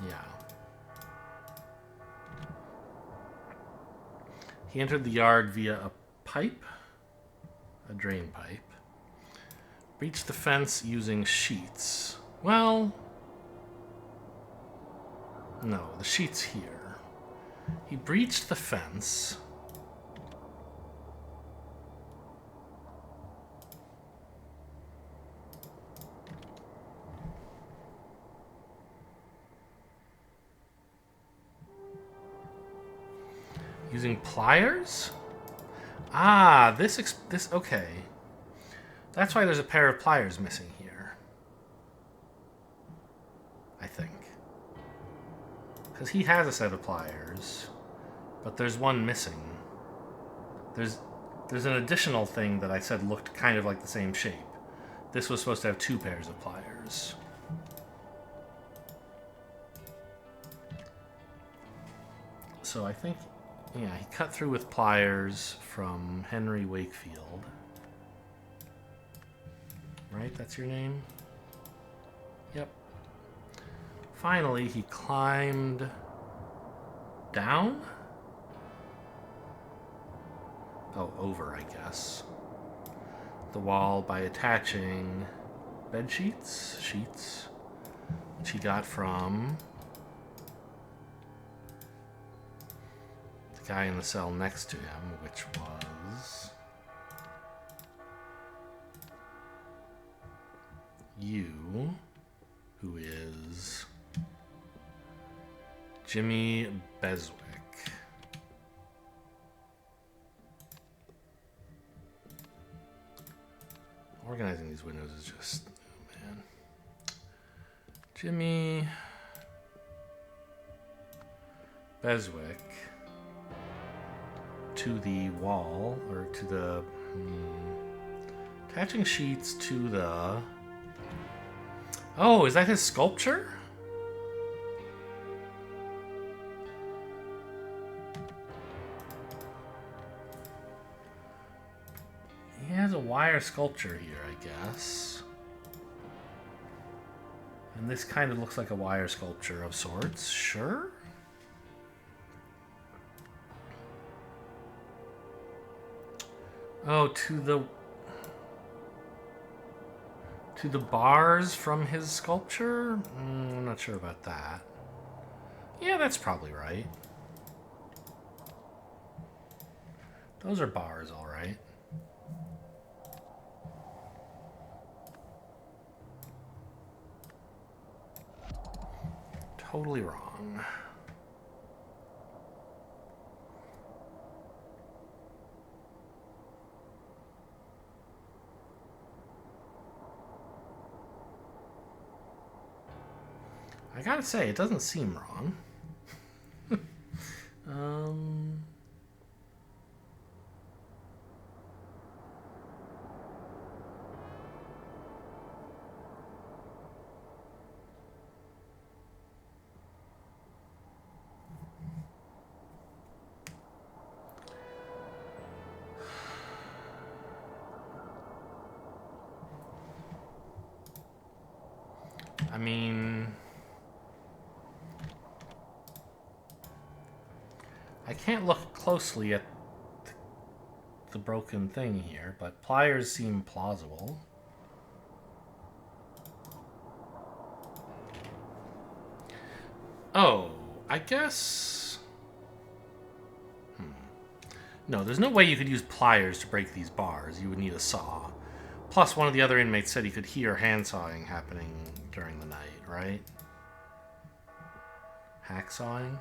Yeah. He entered the yard via a pipe, a drain pipe. Breached the fence using sheets. Well, no, the sheet's here. He breached the fence. Using pliers? Ah, this, okay. That's why there's a pair of pliers missing here. I think. Because he has a set of pliers, but there's one missing. There's an additional thing that I said looked kind of like the same shape. This was supposed to have 2 pairs of pliers. So I think, yeah, he cut through with pliers from Henry Wakefield. Right? That's your name? Yep. Finally, he climbed down? Oh, over, I guess. The wall by attaching bed sheets, which he got from the guy in the cell next to him, which was you, who is Jimmy Beswick. Organizing these windows is just, oh man. Jimmy Beswick to the wall, or to the attaching sheets to the. Oh, is that his sculpture? He has a wire sculpture here, I guess. And this kind of looks like a wire sculpture of sorts, sure? Oh, to the bars from his sculpture? I'm not sure about that. Yeah, that's probably right. Those are bars, all right. Totally wrong. I gotta say, it doesn't seem wrong. I mean, I can't look closely at the broken thing here, but pliers seem plausible. Oh, I guess. No, there's no way you could use pliers to break these bars. You would need a saw. Plus, one of the other inmates said he could hear handsawing happening during the night, right? Hacksawing?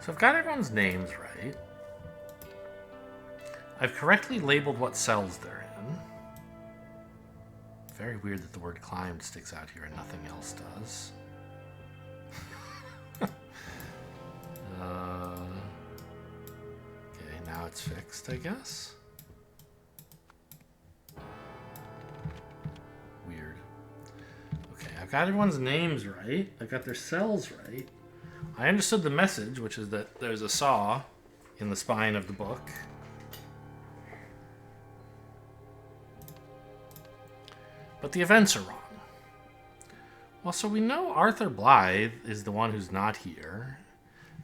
So I've got everyone's names right. I've correctly labeled what cells they're in. Very weird that the word climbed sticks out here and nothing else does. Okay, now it's fixed, I guess. Weird. Okay, I've got everyone's names right. I've got their cells right. I understood the message, which is that there's a saw in the spine of the book. But the events are wrong. Well, so we know Arthur Blythe is the one who's not here.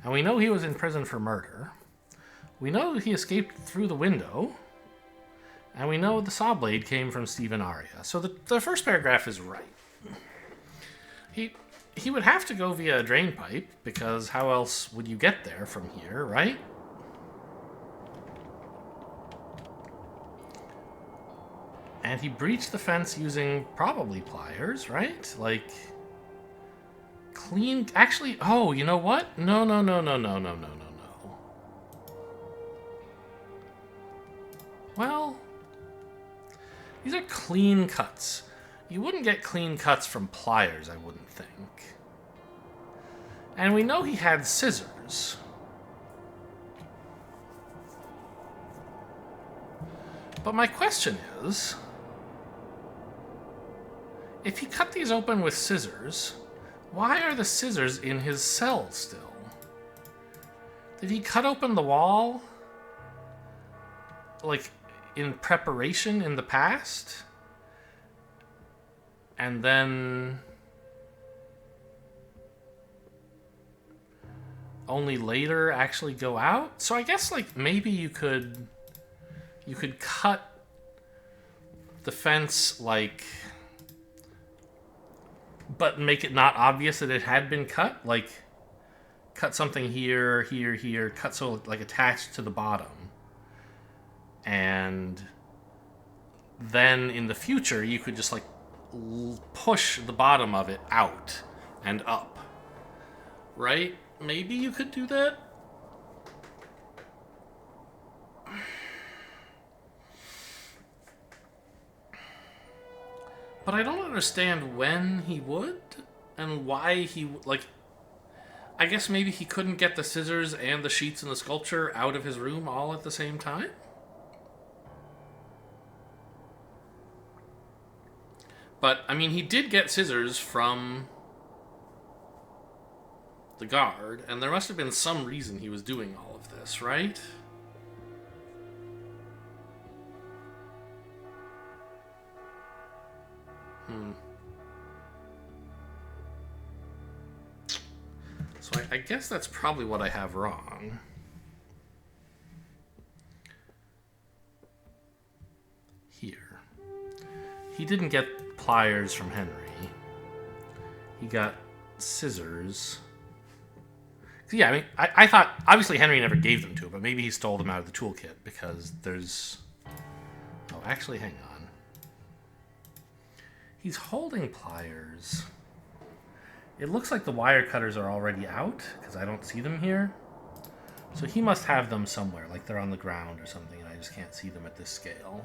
And we know he was in prison for murder. We know he escaped through the window. And we know the saw blade came from Stephen Aria. So the first paragraph is right. He would have to go via a drain pipe, because how else would you get there from here, right? And he breached the fence using probably pliers, right? Like, clean... Actually, oh, you know what? No. Well, these are clean cuts. You wouldn't get clean cuts from pliers, I wouldn't think. And we know he had scissors. But my question is, if he cut these open with scissors, why are the scissors in his cell still? Did he cut open the wall, like, in preparation in the past? And then only later actually go out? So I guess, like, maybe you could cut the fence, like, but make it not obvious that it had been cut. Like, cut something here, cut so, like, attached to the bottom. And then in the future, you could just, like, push the bottom of it out and up. Right? Maybe you could do that? But I don't understand when he would and why he, like, I guess maybe he couldn't get the scissors and the sheets and the sculpture out of his room all at the same time? But, I mean, he did get scissors from the guard, and there must have been some reason he was doing all of this, right? So I guess that's probably what I have wrong. Here. He didn't get pliers from Henry. He got scissors. Yeah, I mean, I thought, obviously Henry never gave them to him, but maybe he stole them out of the toolkit, because there's... Oh, actually, hang on. He's holding pliers. It looks like the wire cutters are already out, because I don't see them here. So he must have them somewhere, like they're on the ground or something, and I just can't see them at this scale.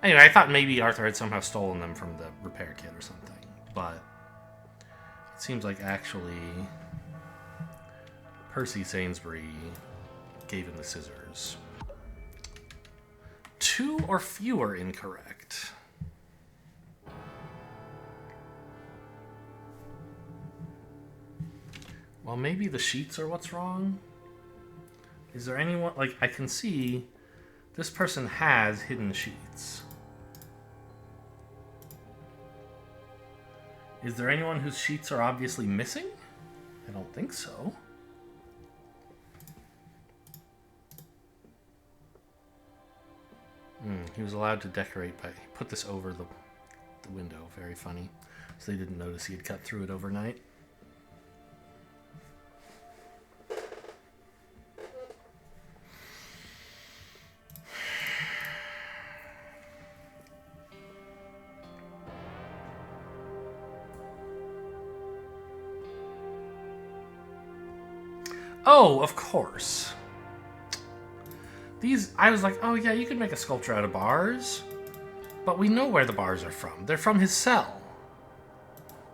Anyway, I thought maybe Arthur had somehow stolen them from the repair kit or something, but it seems like actually Percy Sainsbury gave him the scissors. 2 or fewer incorrect. Well, maybe the sheets are what's wrong? Is there anyone... Like, I can see this person has hidden sheets. Is there anyone whose sheets are obviously missing? I don't think so. He was allowed to decorate by... Put this over the window. Very funny. So they didn't notice he had cut through it overnight. Oh, of course. I was like, oh yeah, you could make a sculpture out of bars. But we know where the bars are from. They're from his cell.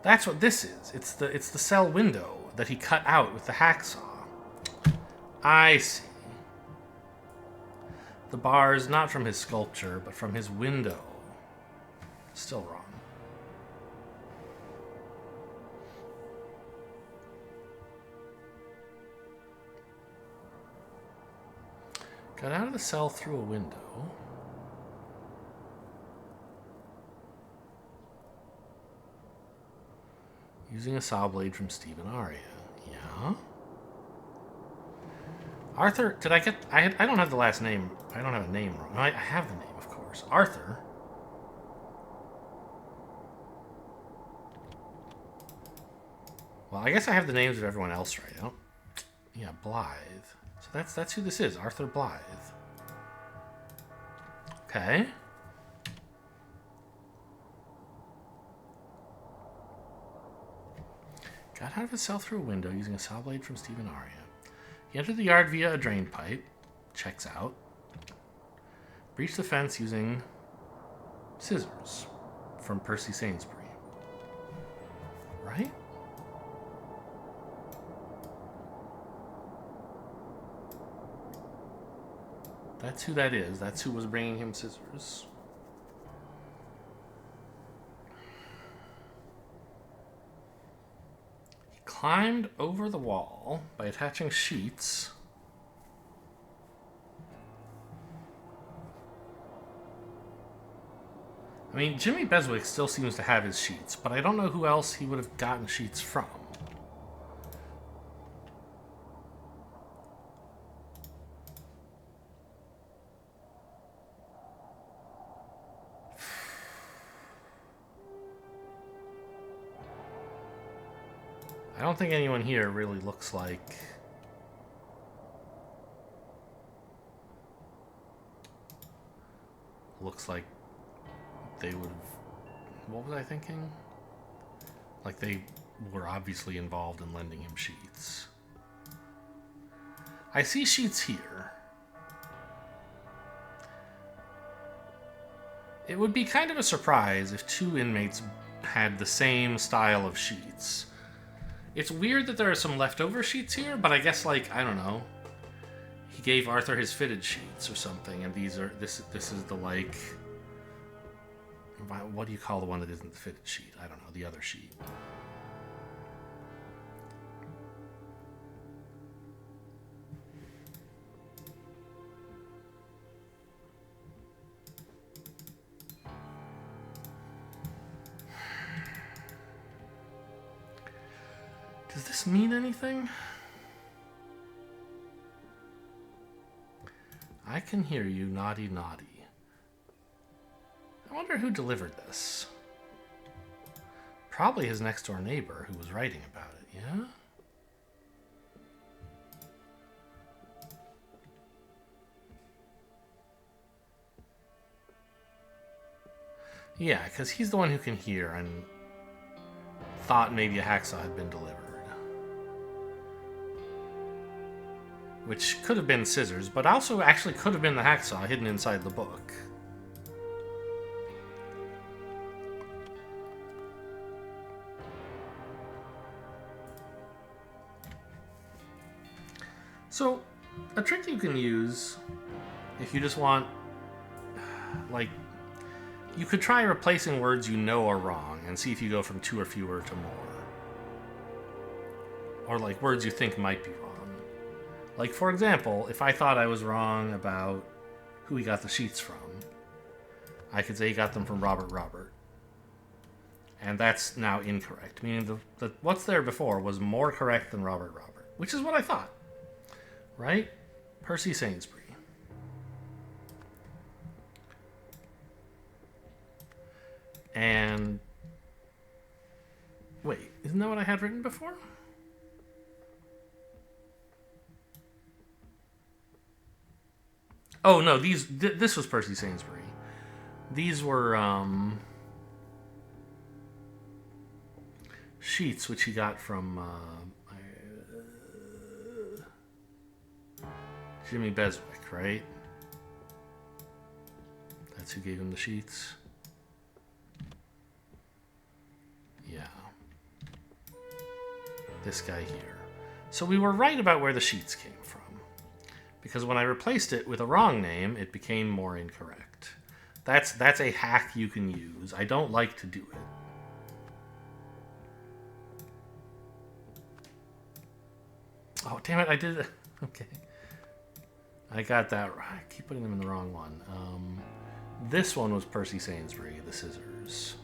That's what this is. It's the cell window that he cut out with the hacksaw. I see. The bars not from his sculpture, but from his window. Still wrong. Got out of the cell through a window. Using a saw blade from Stephen Aria. Yeah. Arthur, did I get... I don't have the last name. I don't have a name wrong. I have the name, of course. Arthur. Well, I guess I have the names of everyone else right. I don't... Yeah, Blythe. So that's who this is. Arthur Blythe. Okay. Got out of his cell through a window using a saw blade from Stephen Aria. He entered the yard via a drain pipe. Checks out. Breached the fence using scissors from Percy Sainsbury. Right? That's who that is. That's who was bringing him scissors. He climbed over the wall by attaching sheets. I mean, Jimmy Beswick still seems to have his sheets, but I don't know who else he would have gotten sheets from. I don't think anyone here really looks like... they would have... What was I thinking? Like they were obviously involved in lending him sheets. I see sheets here. It would be kind of a surprise if two inmates had the same style of sheets. It's weird that there are some leftover sheets here, but I guess, like, I don't know. He gave Arthur his fitted sheets or something, and these are... This is the, like... What do you call the one that isn't the fitted sheet? I don't know, the other sheet. Does this mean anything? I can hear you, naughty, naughty. I wonder who delivered this. Probably his next door neighbor who was writing about it, yeah? Yeah, because he's the one who can hear and thought maybe a hacksaw had been delivered. Which could have been scissors, but also actually could have been the hacksaw hidden inside the book. So, a trick you can use if you just want, like, you could try replacing words you know are wrong and see if you go from 2 or fewer to more. Or, like, words you think might be wrong. Like, for example, if I thought I was wrong about who he got the sheets from, I could say he got them from Robert. And that's now incorrect. Meaning the what's there before was more correct than Robert. Which is what I thought. Right? Percy Sainsbury. And... Wait, isn't that what I had written before? Oh, no, this was Percy Sainsbury. These were, sheets which he got from, Jimmy Beswick, right? That's who gave him the sheets. Yeah. This guy here. So we were right about where the sheets came from. Because when I replaced it with a wrong name, it became more incorrect. That's a hack you can use. I don't like to do it. Oh, damn it, I did it. Okay. I got that right. I keep putting them in the wrong one. This one was Percy Sainsbury, the scissors.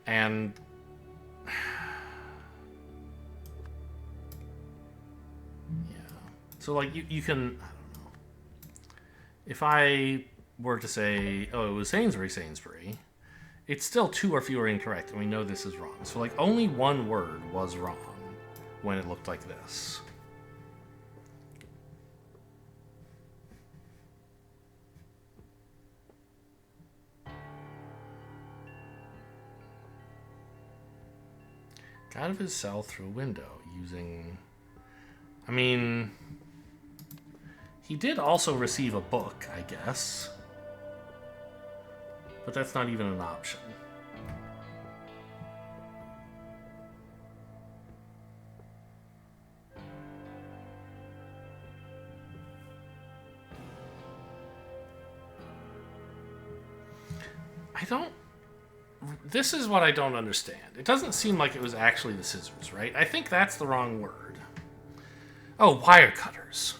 And... yeah. So, like, you can... I don't know. If I were to say, oh, it was Sainsbury, it's still 2 or fewer incorrect, and we know this is wrong. So, like, only one word was wrong when it looked like this. Got out of his cell through a window using... I mean... He did also receive a book, I guess. But that's not even an option. I don't... This is what I don't understand. It doesn't seem like it was actually the scissors, right? I think that's the wrong word. Oh, wire cutters.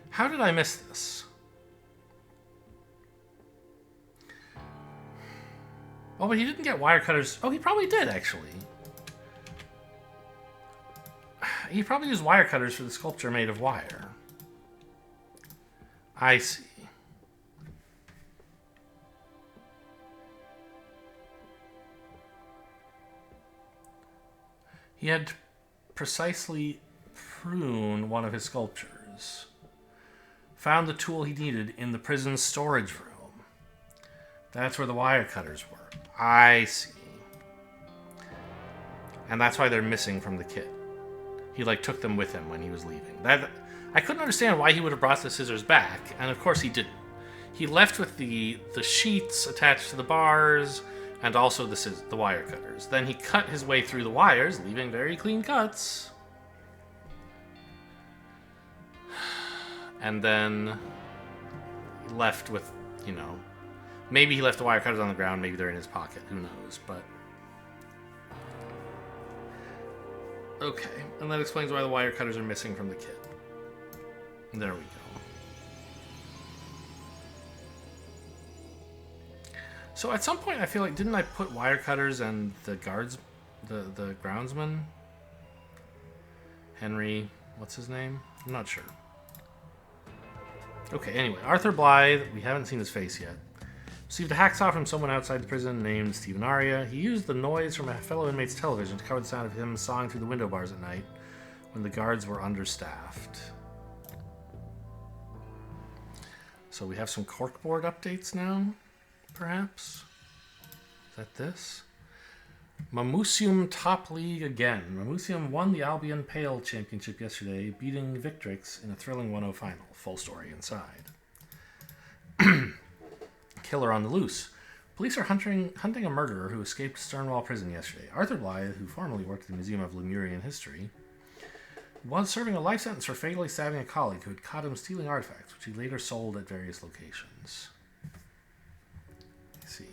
How did I miss this? Oh, but he didn't get wire cutters. Oh, he probably did, actually. He probably used wire cutters for the sculpture made of wire. I see. He had to precisely prune one of his sculptures. Found the tool he needed in the prison's storage room. That's where the wire cutters were. I see. And that's why they're missing from the kit. He, like, took them with him when he was leaving. I couldn't understand why he would have brought the scissors back, and of course he didn't. He left with the sheets attached to the bars, and also the wire cutters. Then he cut his way through the wires, leaving very clean cuts. And then he left with, you know... Maybe he left the wire cutters on the ground, maybe they're in his pocket, who knows, but... Okay, and that explains why the wire cutters are missing from the kit. There we go. So at some point I feel like, didn't I put wire cutters and the guards, the groundsman? Henry, what's his name? I'm not sure. Okay, anyway, Arthur Blythe, we haven't seen his face yet. Received a hacksaw from someone outside the prison named Stephen Aria. He used the noise from a fellow inmate's television to cover the sound of him sawing through the window bars at night when the guards were understaffed. So we have some corkboard updates now, perhaps? Is that this? Mamusium top league again. Mamusium won the Albion Pale Championship yesterday, beating Victrix in a thrilling 1-0 final. Full story inside. Killer on the loose. Police are hunting a murderer who escaped Stonewall Prison yesterday. Arthur Blythe, who formerly worked at the Museum of Lemurian History, was serving a life sentence for fatally stabbing a colleague who had caught him stealing artifacts, which he later sold at various locations. I see.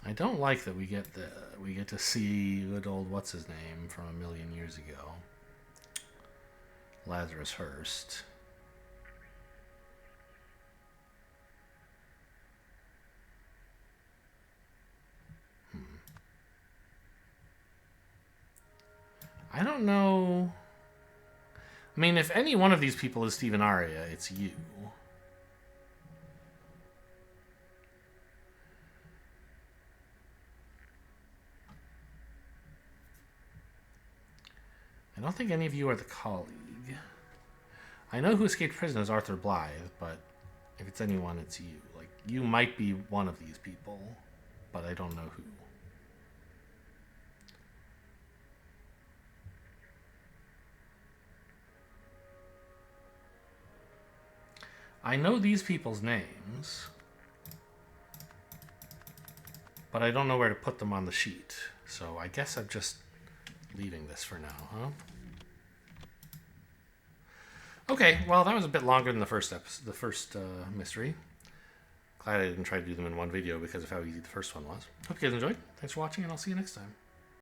I don't like that we get to see good old what's his name from a million years ago. Lazarus Hearst. I don't know. I mean, if any one of these people is Stephen Aria, it's you. I don't think any of you are the colleague. I know who escaped prison as Arthur Blythe, but If it's anyone, it's you. Like, you might be one of these people, but I don't know who. I know these people's names, but I don't know where to put them on the sheet. So I guess I'm just leaving this for now, huh? Okay, well, that was a bit longer than the first mystery. Glad I didn't try to do them in one video because of how easy the first one was. Hope you guys enjoyed. Thanks for watching, and I'll see you next time.